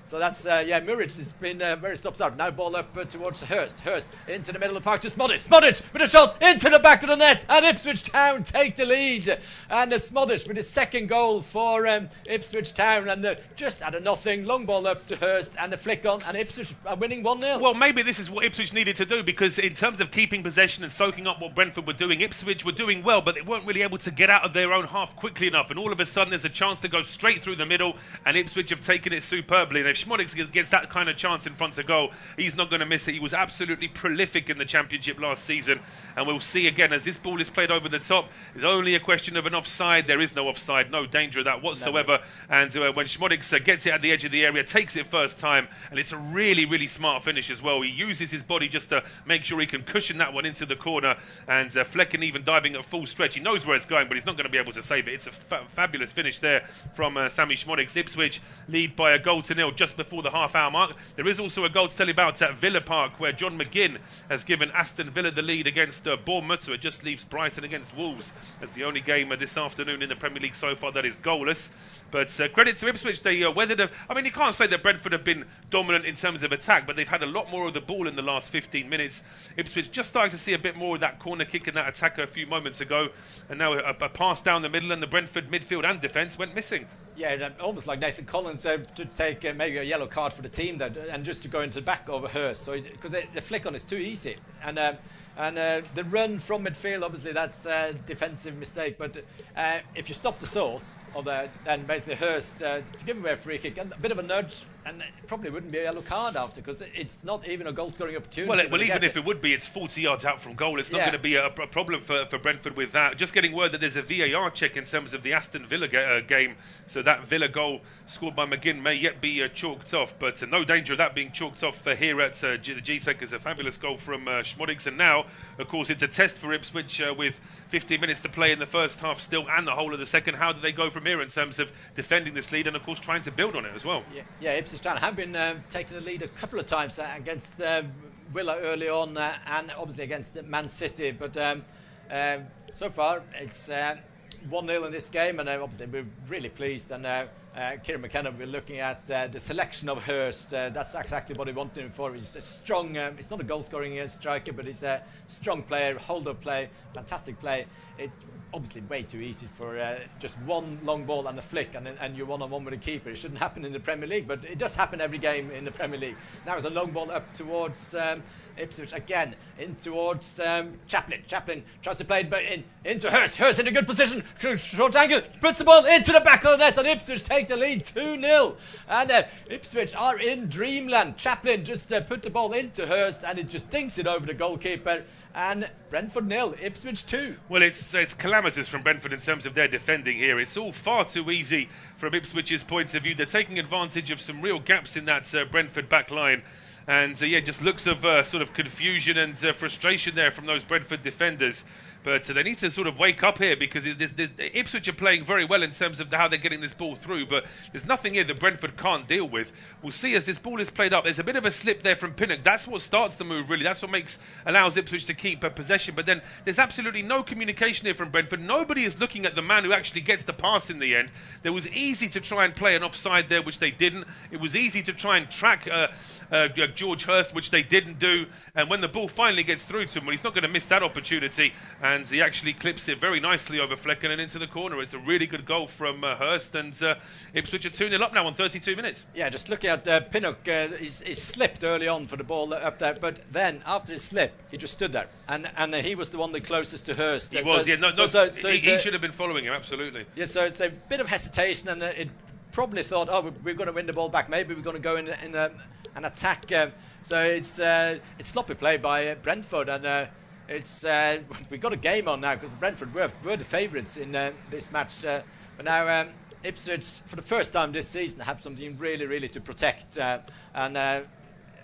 So that's Muric has been very stop-start. Now ball up towards Hirst. Hirst into the middle of the park to Szmodics. Szmodics with a shot into the back of the net, and Ipswich Town take the lead. And Szmodics with his second goal for Ipswich Town, and just out of nothing, long ball up to Hirst and a flick on, and Ipswich are winning 1-0. Well, maybe this is what Ipswich needed to do, because in terms of keeping possession and soaking up what Brentford were doing, Ipswich were doing well, but they weren't really able to get out of their own half quickly enough. And all of a sudden, there's a chance to go straight through the middle, and Ipswich have taken it superbly. And if Szmodics gets that kind of chance in front of goal, he's not going to miss it. He was absolutely prolific in the Championship last season, and we'll see again as this ball is played over the top. It's only a question of an offside. There is no offside, no danger of that whatsoever. No. And when Szmodics gets it at the edge of the area, takes it first time, and it's a really, really smart finish as well. He uses his body just to make sure he can cushion that one into the corner, and Flekken even diving at full stretch. He knows where it's going, but he's not going to be able to save it. It's a fabulous finish there from Sammie Szmodics. Ipswich lead by by a 1-0 just before the half-hour mark. There is also a goal to tell you about at Villa Park, where John McGinn has given Aston Villa the lead against Bournemouth, so it just leaves Brighton against Wolves as the only game this afternoon in the Premier League so far that is goalless. But credit to Ipswich, they weathered you can't say that Brentford have been dominant in terms of attack, but they've had a lot more of the ball in the last 15 minutes. Ipswich just starting to see a bit more of that corner kick and that attack a few moments ago, and now a pass down the middle, and the Brentford midfield and defence went missing. Yeah, almost like Nathan Collins to take maybe a yellow card for the team there, and just to go into the back over Hirst, so because the flick on is too easy, and the run from midfield, obviously that's a defensive mistake, but if you stop the source of then basically Hirst to give away a free kick and a bit of a nudge, and it probably wouldn't be a yellow card after, because it's not even a goal-scoring opportunity. Well, even if it would be, it's 40 yards out from goal. It's not going to be a problem for Brentford with that. Just getting word that there's a VAR check in terms of the Aston Villa game, so that Villa goal scored by McGinn may yet be chalked off, but no danger of that being chalked off here at the Gtech. Is a fabulous goal from Szmodics, and now, of course, it's a test for Ipswich with 15 minutes to play in the first half still and the whole of the second. How do they go from here in terms of defending this lead and, of course, trying to build on it as well? Yeah, Ipswich Town have been taking the lead a couple of times against Villa early on and obviously against Man City, but so far it's 1-0 in this game, and obviously we're really pleased. And Kieran McKenna will be looking at the selection of Hirst. That's exactly what he wanted him for. He's a strong, he's not a goal-scoring striker, but he's a strong player, hold-up play, fantastic play. It's obviously way too easy for just one long ball and a flick, and you're one-on-one with a keeper. It shouldn't happen in the Premier League, but it does happen every game in the Premier League. Now it's a long ball up towards Ipswich again, in towards Chaplin. Chaplin tries to play it into Hirst. Hirst in a good position, short angle, puts the ball into the back of the net, and Ipswich take the lead 2-0. And Ipswich are in dreamland. Chaplin just put the ball into Hirst, and it just dinks it over the goalkeeper. And Brentford 0, Ipswich 2. Well, it's calamitous from Brentford in terms of their defending here. It's all far too easy from Ipswich's point of view. They're taking advantage of some real gaps in that Brentford back line. And just looks of sort of confusion and frustration there from those Brentford defenders. But they need to sort of wake up here, because Ipswich are playing very well in terms of how they're getting this ball through, but there's nothing here that Brentford can't deal with. We'll see as this ball is played up. There's a bit of a slip there from Pinnock. That's what starts the move, really. That's what allows Ipswich to keep possession. But then there's absolutely no communication here from Brentford. Nobody is looking at the man who actually gets the pass in the end. There was easy to try and play an offside there, which they didn't. It was easy to try and track George Hirst, which they didn't do. And when the ball finally gets through to him, well, he's not going to miss that opportunity. And he actually clips it very nicely over Flekken and into the corner. It's a really good goal from Hirst, and Ipswich are 2-0 up now on 32 minutes. Yeah, just looking at Pinnock, he slipped early on for the ball up there, but then after his slip, he just stood there, and he was the one the closest to Hirst. He was, he should have been following him, absolutely. Yeah, so it's a bit of hesitation, and it probably thought, we're going to win the ball back, maybe we're going to go in an attack. So it's sloppy play by Brentford, and we've got a game on now, because Brentford were the favourites in this match. But now Ipswich, for the first time this season, have something really, really to protect. And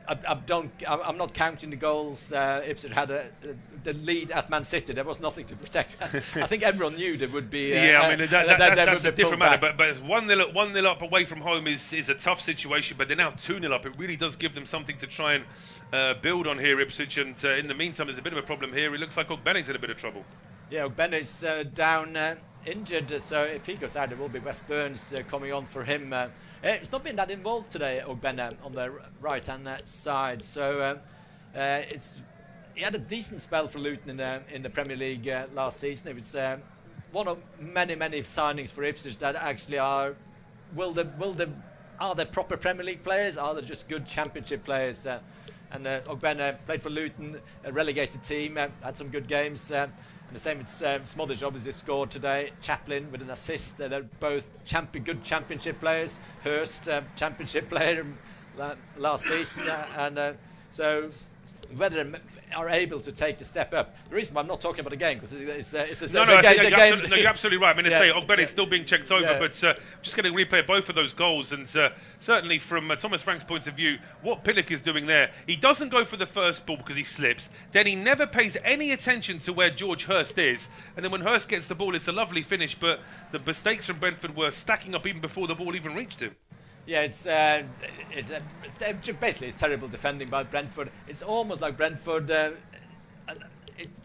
I'm not counting the goals. Ipswich had the lead at Man City. There was nothing to protect. I think everyone knew there would be. That's a different matter. But 1-0 up away from home is a tough situation. But they're now 2-0 up. It really does give them something to try and build on here, Ipswich. And in the meantime, there's a bit of a problem here. It looks like Ogbenne's in a bit of trouble. Yeah, Ogbenne's down injured. So if he goes out, it will be Wes Burns coming on for him. It's not been that involved today, Ogbenne, on the right-hand side. So he had a decent spell for Luton in the Premier League last season. It was one of many signings for Ipswich that actually are they proper Premier League players? Are they just good Championship players? And Ogbenne played for Luton, a relegated team, had some good games. And the same with Szmodics, obviously scored today. Chaplin with an assist. They're both good Championship players. Hirst, Championship player last season. So whether they are able to take the step up. The reason why I'm not talking about the game, because it's you're absolutely right. I mean, Ogbenne's still being checked over, but just getting a replay of both of those goals, and certainly from Thomas Frank's point of view, what Pinnock is doing there, he doesn't go for the first ball because he slips, then he never pays any attention to where George Hirst is, and then when Hirst gets the ball, it's a lovely finish, but the mistakes from Brentford were stacking up even before the ball even reached him. Yeah, basically it's terrible defending by Brentford. It's almost like Brentford.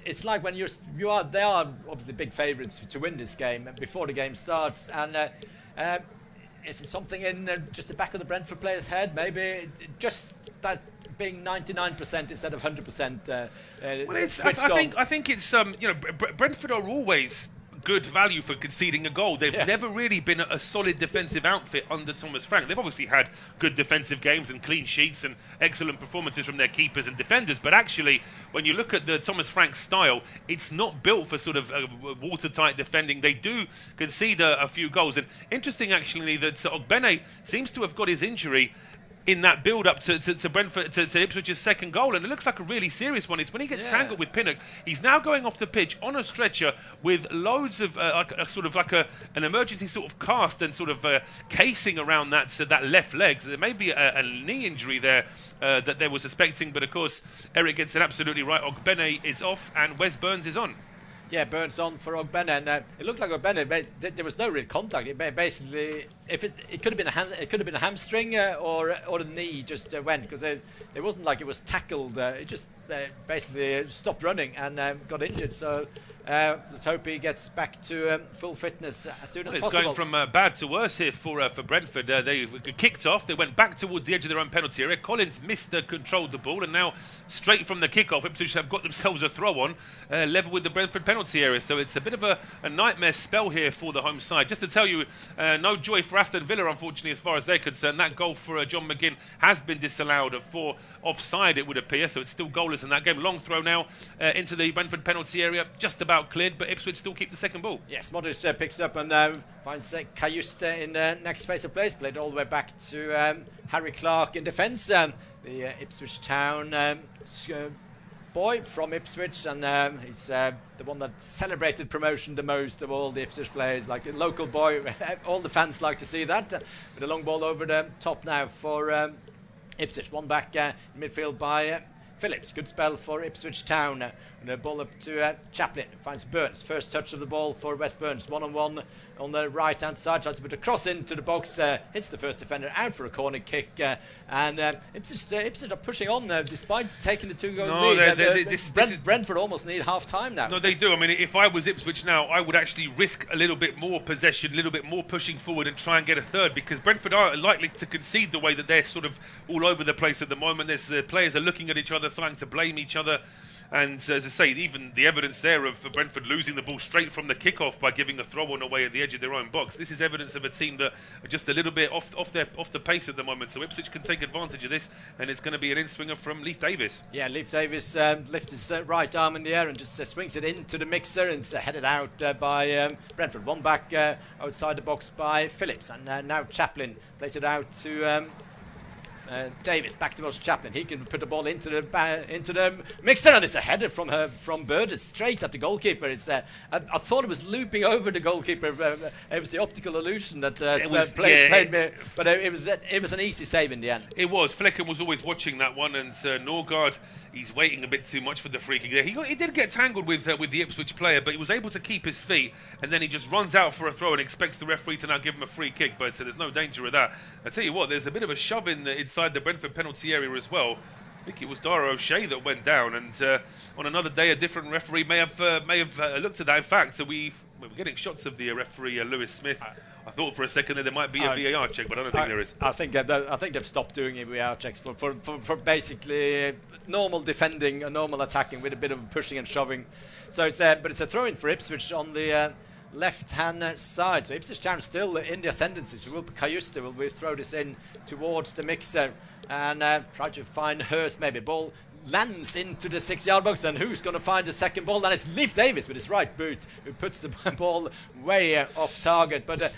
It's like when they are obviously big favourites to win this game before the game starts, and is it something in just the back of the Brentford players' head? Maybe just that being 99% instead of 100%. Well, I think it's Brentford are always good value for conceding a goal. They've never really been a solid defensive outfit under Thomas Frank. They've obviously had good defensive games and clean sheets and excellent performances from their keepers and defenders, but actually when you look at the Thomas Frank style, it's not built for sort of watertight defending. They do concede a few goals, and interesting actually that Ogbene seems to have got his injury in that build-up to Brentford, to Ipswich's second goal, and it looks like a really serious one. It's when he gets tangled with Pinnock. He's now going off the pitch on a stretcher with loads of an emergency sort of cast and sort of casing around that left leg. So there may be a knee injury there that they were suspecting, but of course Eirik gets it absolutely right. Ogbene is off and Wes Burns is on. Yeah, Burns on for Ogbene, and it looked like Ogbene. There was no real contact. Basically, if it could have been a hamstring or the knee just went, because it wasn't like it was tackled. It just basically stopped running and got injured. So let's hope he gets back to full fitness as soon as possible. It's going from bad to worse here for Brentford. They kicked off. They went back towards the edge of their own penalty area. Collins controlled the ball, and now straight from the kick-off, Ipswich have got themselves a throw-on level with the Brentford penalty area. So it's a bit of a nightmare spell here for the home side. Just to tell you, no joy for Aston Villa, unfortunately, as far as they're concerned. That goal for John McGinn has been disallowed for offside, it would appear. So it's still goalless in that game. Long throw now into the Brentford penalty area. Just about cleared, but Ipswich still keep the second ball. Yes, Szmodics picks up and finds Cajuste in next phase of play. Played all the way back to Harry Clark in defence. The Ipswich Town boy from Ipswich, and he's the one that celebrated promotion the most of all the Ipswich players. Like a local boy, all the fans like to see that. With a long ball over the top now for Ipswich. One back in midfield by Phillips. Good spell for Ipswich Town. And a ball up to Chaplin. Finds Burns. First touch of the ball for Wes Burns. 1-on-1 on the right-hand side. Tries to put a cross into the box. Hits the first defender. Out for a corner kick. And Ipswich are pushing on despite taking the 2-goal lead. Brentford almost need half-time now. No, they do. I mean, if I was Ipswich now, I would actually risk a little bit more possession, a little bit more pushing forward and try and get a third, because Brentford are likely to concede the way that they're sort of all over the place at the moment. There's players are looking at each other, starting to blame each other. And as I say, even the evidence there of Brentford losing the ball straight from the kick-off by giving a throw-on away at the edge of their own box. This is evidence of a team that are just a little bit off the pace at the moment. So Ipswich can take advantage of this, and it's going to be an in-swinger from Leif Davis. Yeah, Leif Davis lifts his right arm in the air and just swings it into the mixer, and it's headed out by Brentford. One back outside the box by Phillips, and now Chaplin plays it out to Davis. Back towards Chaplin. He can put the ball into the mixer, and it's a header from Bird. It's straight at the goalkeeper. It's I thought it was looping over the goalkeeper. It was the optical illusion that played me, but it was an easy save in the end. It was. Flekken was always watching that one, and Norgard, he's waiting a bit too much for the free kick there. He did get tangled with the Ipswich player, but he was able to keep his feet, and then he just runs out for a throw and expects the referee to now give him a free kick. But there's no danger of that. I tell you what, there's a bit of a shove inside the Brentford penalty area as well. I think it was Dara O'Shea that went down, and on another day a different referee may have looked at that. In fact, we were getting shots of the referee Lewis Smith. I thought for a second that there might be a VAR check, but I don't think there is. I think they've stopped doing VAR checks for basically normal defending and normal attacking with a bit of pushing and shoving. So it's but it's a throw-in for Ipswich on the left-hand side. So Ipswich Town still in the ascendancy. So Cajuste will throw this in towards the mixer and try to find Hirst. Maybe ball lands into the 6-yard box, and who's going to find the second ball? And it's Leif Davis with his right boot who puts the ball way off target. But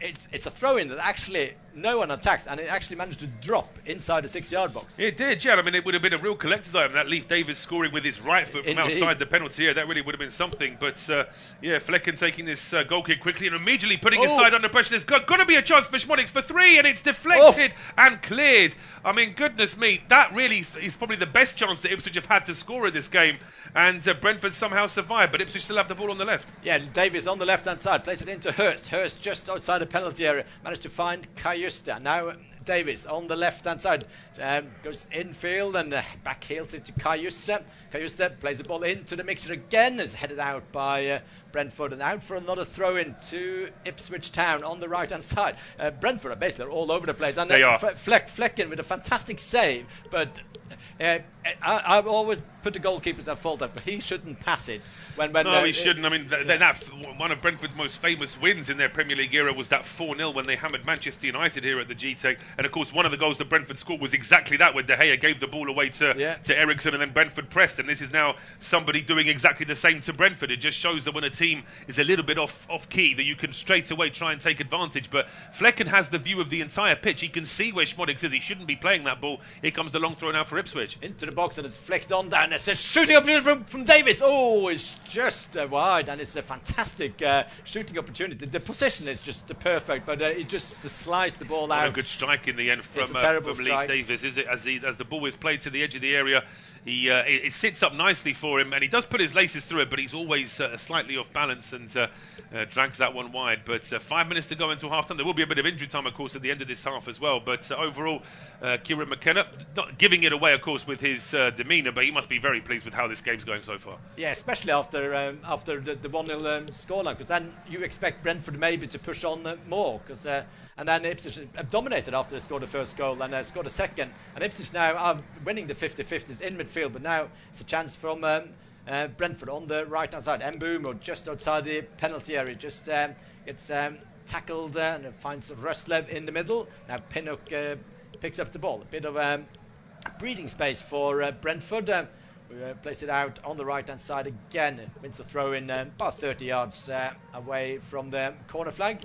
it's a throw-in that actually no one attacks, and it actually managed to drop inside the 6-yard box. It did, yeah. I mean, it would have been a real collector's item, that Leif Davis scoring with his right foot from outside the penalty area. That really would have been something. But Flekken taking this goal kick quickly and immediately putting his side under pressure. There's got to be a chance for Szmodics for 3, and it's deflected and cleared. I mean, goodness me, that really is probably the best chance that Ipswich have had to score in this game, and Brentford somehow survived, but Ipswich still have the ball on the left. Yeah, Davies on the left-hand side, plays it into Hirst. Hirst just outside the penalty area, managed to find Cajuste. Now Davies on the left-hand side. Goes infield and back heels it to Kajust. Kajust plays the ball into the mixer again. Is headed out by Brentford and out for another throw-in to Ipswich Town on the right-hand side. Brentford are basically all over the place. And they are. Flekken with a fantastic save, but I've always put the goalkeepers at fault. He shouldn't pass it. No, he shouldn't. I mean, one of Brentford's most famous wins in their Premier League era was that 4-0 when they hammered Manchester United here at the Gtech. And of course, one of the goals that Brentford scored was exactly that, when De Gea gave the ball away to Eriksson, and then Brentford pressed. And this is now somebody doing exactly the same to Brentford. It just shows that when a team is a little bit off key, that you can straight away try and take advantage. But Flekken has the view of the entire pitch. He can see where Szmodics is. He shouldn't be playing that ball. Here comes the long throw now for Ipswich. Into the box, and it's flicked on down. It's a shooting opportunity from Davies. Oh, it's just wide, and it's a fantastic shooting opportunity. The position is just perfect, but he just sliced the ball out. A good strike in the end from Leif Davies, is it? As the ball is played to the edge of the area, it sits up nicely for him, and he does put his laces through it, but he's always slightly off balance and drags that one wide. But 5 minutes to go until half-time. There will be a bit of injury time, of course, at the end of this half as well. But overall, Kieran McKenna, not giving it away, of course, with his demeanour, but he must be very pleased with how this game's going so far. Yeah, especially after the 1-0 scoreline, because then you expect Brentford maybe to push on more, because and then Ipswich dominated after they scored the first goal and scored a second. And Ipswich now are winning the 50-50s in midfield, but now it's a chance from Brentford on the right-hand side. Mbumo just outside the penalty area, just gets tackled and finds Rustlev in the middle. Now Pinnock picks up the ball. A bit of breathing space for Brentford. We place it out on the right-hand side again. Wins the throw in about 30 yards away from the corner flag.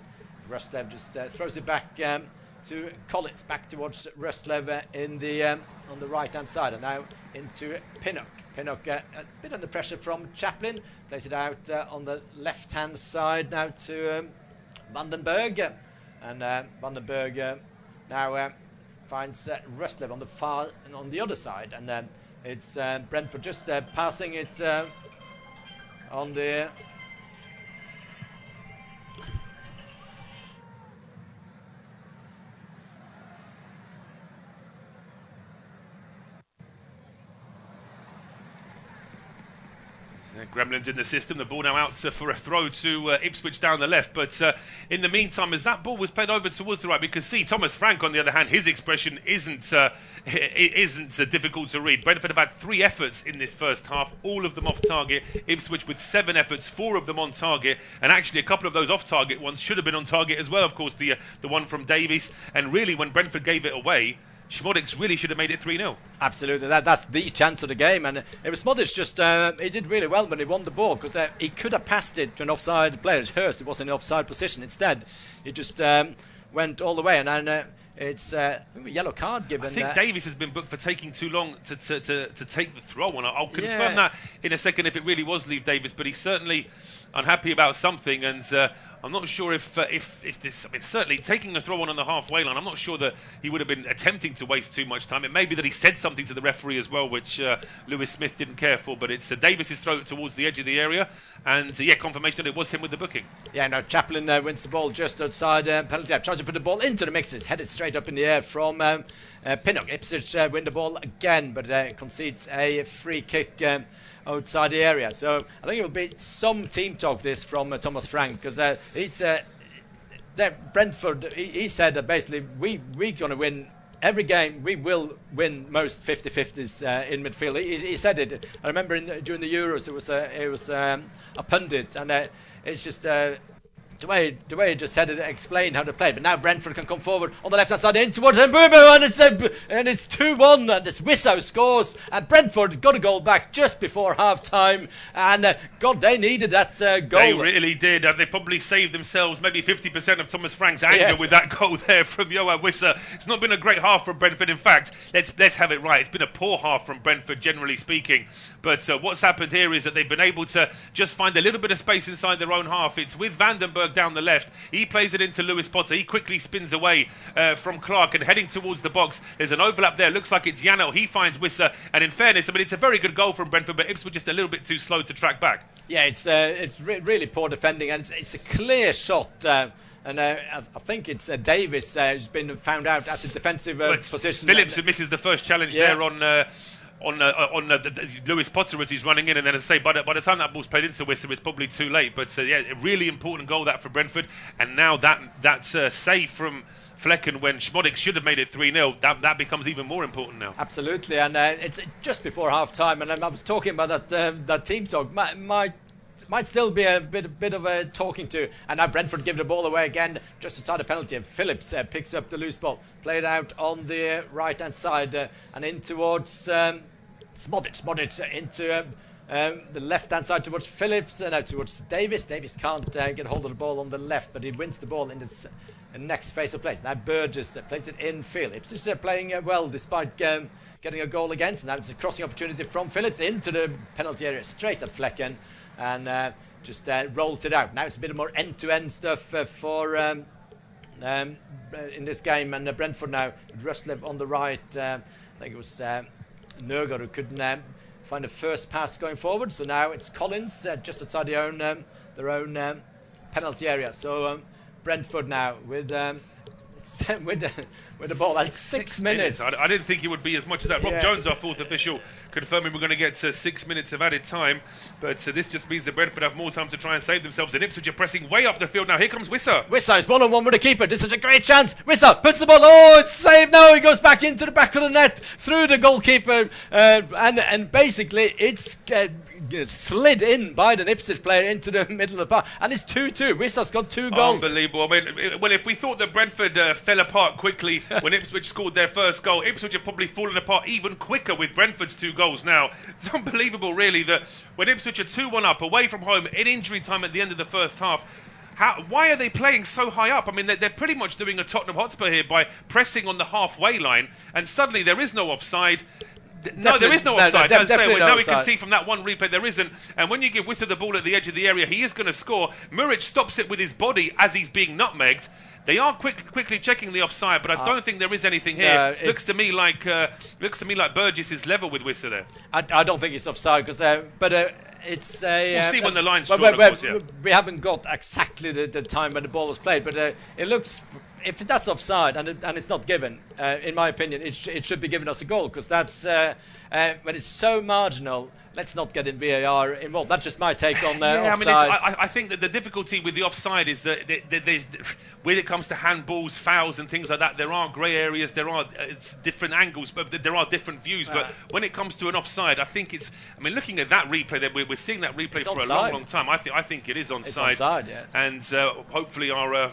Rustlev just throws it back to Collins, back towards Rustlev in the on the right-hand side, and now into Pinnock. Pinnock a bit under pressure from Chaplin. Plays it out on the left-hand side now to Vandenberg, and Vandenberg now finds Rustlev on the far and on the other side, and it's Brentford just passing it on the. Gremlins in the system. The ball now out for a throw to Ipswich down the left. But in the meantime, as that ball was played over towards the right, we could see Thomas Frank, on the other hand, his expression isn't difficult to read. Brentford have had 3 efforts in this first half, all of them off target. Ipswich with 7 efforts, 4 of them on target, and actually a couple of those off target ones should have been on target as well. Of course, the one from Davies. And really, when Brentford gave it away, Szmodics really should have made it 3-0. Absolutely, that's the chance of the game, and it was Szmodics just he did really well when he won the ball, because he could have passed it to an offside player. Hirst, it was in an offside position. Instead, he just went all the way, and then it's a yellow card given. I think Davies has been booked for taking too long to take the throw on. I'll confirm that in a second if it really was Leif Davies, but he's certainly unhappy about something, and I'm not sure if this. I mean, certainly taking the throw on the halfway line, I'm not sure that he would have been attempting to waste too much time. It may be that he said something to the referee as well, which Lewis Smith didn't care for. But it's Davis's throw towards the edge of the area, and confirmation that it was him with the booking. Yeah, no, Chaplin wins the ball just outside penalty area. Tries to put the ball into the mixes, headed straight up in the air from Pinnock. Ipswich win the ball again, but concedes a free kick outside the area. So I think it will be some team talk this from Thomas Frank, because he's Brentford. He said that basically we're going to win every game. We will win most 50-50s in midfield. He said it. I remember during the Euros it was a pundit, and it's just. The way he just said it, explained how to play. But now Brentford can come forward on the left-hand side in towards Mbumo, and it's 2-1, and it's Wisow scores, and Brentford got a goal back just before half-time, and God, they needed that goal. They really did. They probably saved themselves maybe 50% of Thomas Frank's anger with that goal there from Yoa Wisow. It's not been a great half from Brentford. In fact, let's have it right. It's been a poor half from Brentford, generally speaking. But what's happened here is that they've been able to just find a little bit of space inside their own half. It's with Vandenberg down the left. He plays it into Lewis Potter. He quickly spins away from Clark and heading towards the box. There's an overlap there. Looks like it's Janel. He finds Wisow. And in fairness, I mean, it's a very good goal from Brentford, but Ipswich just a little bit too slow to track back. Yeah, it's really poor defending, and it's a clear shot I think it's Davis who's been found out at a defensive position. Phillips who misses the first challenge there on Lewis Potter as he's running in, and then as I say, by the time that ball's played into Wissa, it's probably too late. But a really important goal that for Brentford, and now that's save from Flekken when Szmodics should have made it 3-0. That becomes even more important now. Absolutely, and it's just before half time, and I was talking about that team talk. Might still be a bit of a talking to, and now Brentford give the ball away again just outside the penalty, and Phillips picks up the loose ball, played out on the right hand side and in towards Szmodics into the left hand side towards Phillips and out towards Davis. Davis can't get hold of the ball on the left, but he wins the ball in the next phase of play. Now Burgess plays it in field. Ipswich playing well despite getting a goal against. Now it's a crossing opportunity from Phillips into the penalty area, straight at Flekken, and just rolls it out. Now it's a bit more end-to-end stuff for in this game, and Brentford now, Rustlev on the right. I think it was Nurgar who couldn't find a first pass going forward. So now it's Collins just outside their own penalty area. So Brentford now with the ball at 6 minutes. I didn't think it would be as much as that. Rob Jones, our fourth official, confirming we're going to get 6 minutes of added time. But this just means that Brentford have more time to try and save themselves. And Ipswich are pressing way up the field now. Here comes Wissa. Wissa is 1-on-1 with the keeper. This is a great chance. Wissa puts the ball. Oh, it's saved now. He goes back into the back of the net through the goalkeeper. And basically it's slid in by the Ipswich player into the middle of the park. And it's 2-2. Wissa's got 2 goals. Unbelievable. I mean, well, if we thought that Brentford fell apart quickly when Ipswich scored their first goal, Ipswich have probably fallen apart even quicker with Brentford's 2 goals now. It's unbelievable, really, that when Ipswich are 2-1 up away from home in injury time at the end of the first half, why are they playing so high up? I mean, they're pretty much doing a Tottenham Hotspur here by pressing on the halfway line, and suddenly there is no offside. No, there is no offside. Now we can see from that one replay there isn't. And when you give Wissa the ball at the edge of the area, he is going to score. Muric stops it with his body as he's being nutmegged. They are quickly checking the offside, but I don't think there is anything here. Looks to me like Burgess is level with Wissa there. I don't think it's offside because, it's we'll see when the line's drawn. Of course, we haven't got exactly the time when the ball was played, but it looks. If that's offside and it's not given, in my opinion, it should be given us a goal because that's when it's so marginal. Let's not get in VAR involved. That's just my take on offside. I think that the difficulty with the offside is that when it comes to handballs, fouls and things like that, there are grey areas, there are different angles, but there are different views. But when it comes to an offside, I think it's... I mean, looking at that replay, we're seeing that replay for a long time. I think it is onside. It's onside, yes. And hopefully our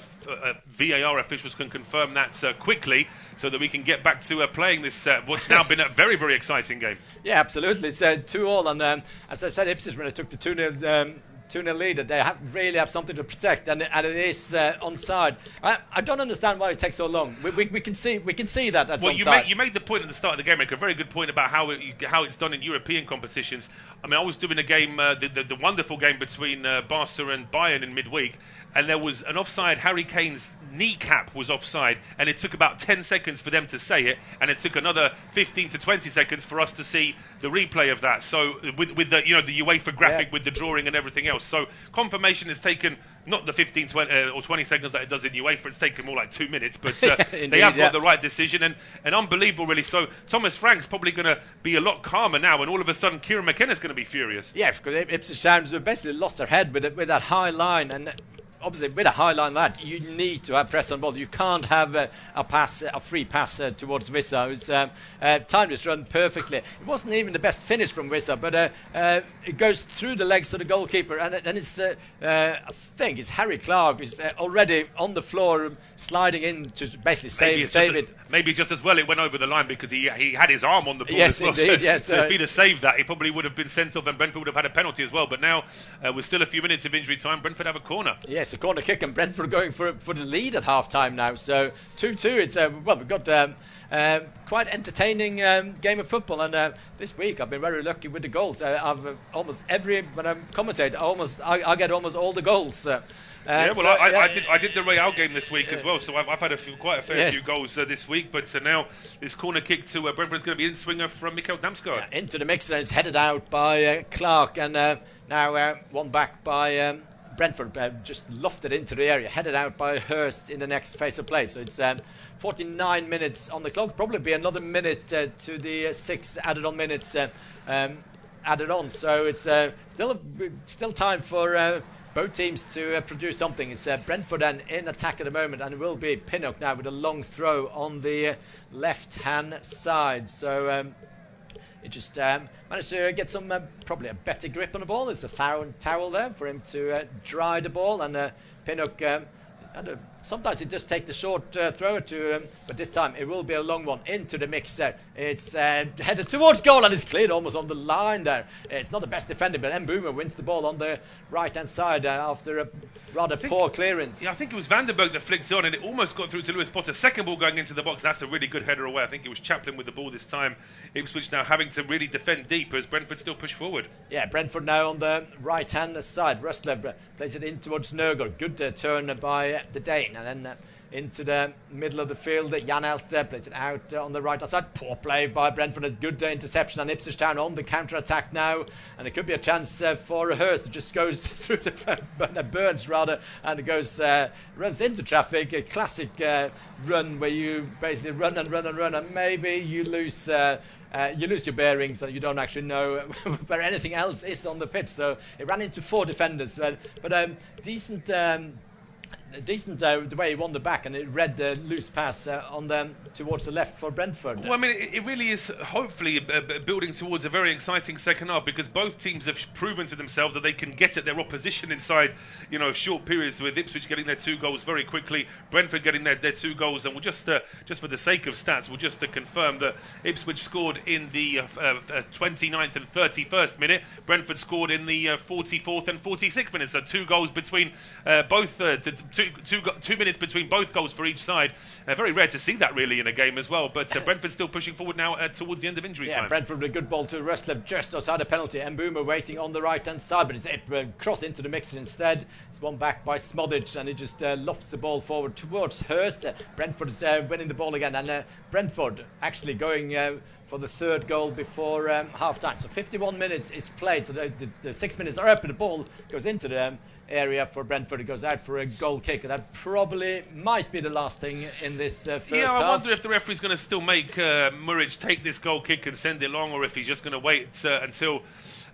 VAR officials can confirm that quickly so that we can get back to playing this, what's now been a very, very exciting game. Yeah, absolutely. It's 2-2. And as I said, Ipswich, when they took the 2-0 lead, they really have something to protect, and it is onside. I don't understand why it takes so long. We can see that that's onside. You made the point at the start of the game, make a very good point about how it's done in European competitions. I mean, I was doing a game, the wonderful game between Barca and Bayern in midweek, and there was an offside. Harry Kane's kneecap was offside, and it took about 10 seconds for them to say it, and it took another 15 to 20 seconds for us to see the replay of that. So with the the UEFA graphic with the drawing and everything else. So confirmation has taken not the 15 or 20 seconds that it does in UEFA. It's taken more like 2 minutes, but they have got the right decision, and unbelievable really. So Thomas Frank's probably going to be a lot calmer now, and all of a sudden Kieran McKenna's going to be furious. Yeah, because Ipswich Town basically lost their head with that high line, and obviously with a high line like that, you need to have press on ball. You can't have a free pass towards Wissa, who's timed his run perfectly. It wasn't even the best finish from Wissa, but it goes through the legs of the goalkeeper, and it's I think it's Harry Clark who's already on the floor sliding in to basically save it. Maybe it's just as well it went over the line because he had his arm on the ball yes, as well. Indeed, yes, so if he'd have saved that, he probably would have been sent off and Brentford would have had a penalty as well. But now, with still a few minutes of injury time, Brentford have a corner. Yes, a corner kick, and Brentford going for the lead at half-time now. So 2-2, it's we've got quite entertaining game of football, and this week I've been very lucky with the goals. I've almost when I'm commentating, I get almost all the goals. I did the Real game this week as well, so I've had quite a fair few goals this week. But now this corner kick to Brentford's going to be in swinger from Mikael Damsgaard. Into the mixer, it's headed out by Clark, and now one back by Brentford just lofted into the area, headed out by Hirst in the next phase of play. So it's 49 minutes on the clock. Probably be another minute to the 6 added on minutes added on. So it's still time for both teams to produce something. It's Brentford in attack at the moment, and it will be Pinnock now with a long throw on the left-hand side. So he just managed to get some probably a better grip on the ball. There's a towel there for him to dry the ball, and Pinnock. Sometimes he just take the short throw to him, but this time it will be a long one into the mix there. It's headed towards goal and it's cleared almost on the line there. It's not the best defender, but Mbeumo wins the ball on the right-hand side after a rather poor clearance. Yeah, I think it was Vandenberg that flicked on and it almost got through to Lewis Potter. Second ball going into the box. That's a really good header away. I think it was Chaplin with the ball this time. Ipswich now having to really defend deep as Brentford still push forward. Yeah, Brentford now on the right-hand side. Rustlev plays it in towards Nørgaard. Good turn by the Dane, and then into the middle of the field. Janelt plays it out on the right side. Poor play by Brentford. A good interception, and Ipswich Town on the counter-attack now, and it could be a chance for Hirst. It just goes through the Burns rather, and it goes runs into traffic. A classic run where you basically run, and maybe you lose your bearings and you don't actually know where anything else is on the pitch. So it ran into 4 defenders, but decent the way he won the back, and it read the loose pass on them towards the left for Brentford. Well, I mean, it really is hopefully building towards a very exciting second half, because both teams have proven to themselves that they can get at their opposition inside, short periods, with Ipswich getting their 2 goals very quickly, Brentford getting their 2 goals, and we'll just for the sake of stats, we'll just confirm that Ipswich scored in the 29th and 31st minute, Brentford scored in the 44th and 46th minutes, so 2 goals between both 2 minutes between both goals for each side. Very rare to see that really in a game as well, but Brentford still pushing forward now towards the end of injury time. Brentford with a good ball to Rustlev just outside a penalty. Mbeumo waiting on the right hand side, but it's crossed into the mix instead. It's won back by Szmodics, and he just lofts the ball forward towards Hirst. Brentford is winning the ball again, and Brentford actually going for the 3rd goal before half time. So 51 minutes is played, so the 6 minutes are up, and the ball goes into the area for Brentford. It goes out for a goal kick, and that probably might be the last thing in this first half. I wonder if the referee's going to still make Muric take this goal kick and send it long, or if he's just going to wait until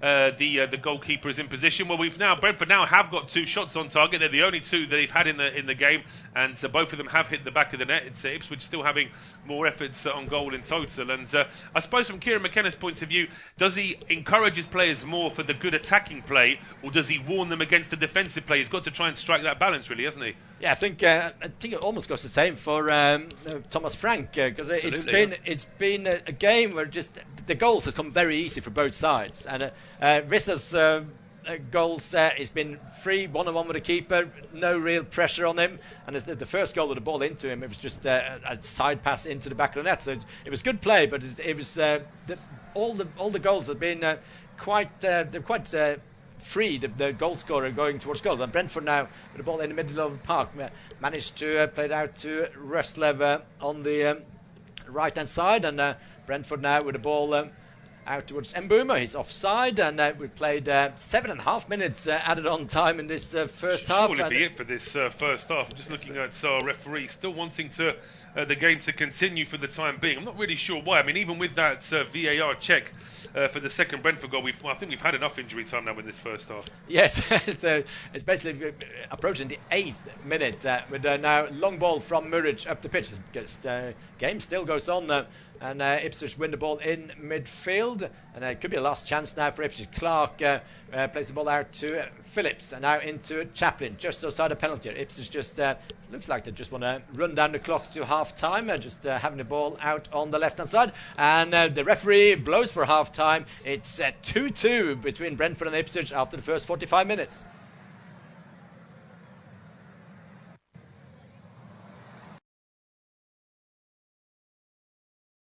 the goalkeeper is in position. Well, Brentford now have got 2 shots on target. They're the only 2 that they've had in the game, and both of them have hit the back of the net. It's Ipswich still having more efforts on goal in total. And I suppose from Kieran McKenna's point of view, does he encourage his players more for the good attacking play, or does he warn them against the defensive play? He's got to try and strike that balance, really, hasn't he? Yeah, I think it almost goes the same for Thomas Frank, because it's been a game where just the goals have come very easy for both sides, and Visser's goals has been free, 1-on-1 with the keeper, no real pressure on him, and the first goal with the ball into him, it was just a side pass into the back of the net. So it was good play, but it was all the goals have been quite free, the goal scorer going towards goal. And Brentford now with the ball in the middle of the park managed to play it out to Rustlev on the right hand side, and Brentford now with the ball out towards Mbeumo. He's offside, and we played 7.5 minutes added on time in this first half. Surely be it for this first half. I'm just looking at our referee still wanting the game to continue for the time being. I'm not really sure why. I mean, even with that VAR check for the second Brentford goal, I think we've had enough injury time now in this first half. Yes, it's basically approaching the 8th minute with now long ball from Muric up the pitch. The game still goes on. And Ipswich win the ball in midfield, and it could be a last chance now for Ipswich. Clark plays the ball out to Phillips, and now into Chaplin, just outside a penalty. Ipswich just looks like they just want to run down the clock to half time, just having the ball out on the left hand side, and the referee blows for half time. It's 2-2 between Brentford and Ipswich after the first 45 minutes.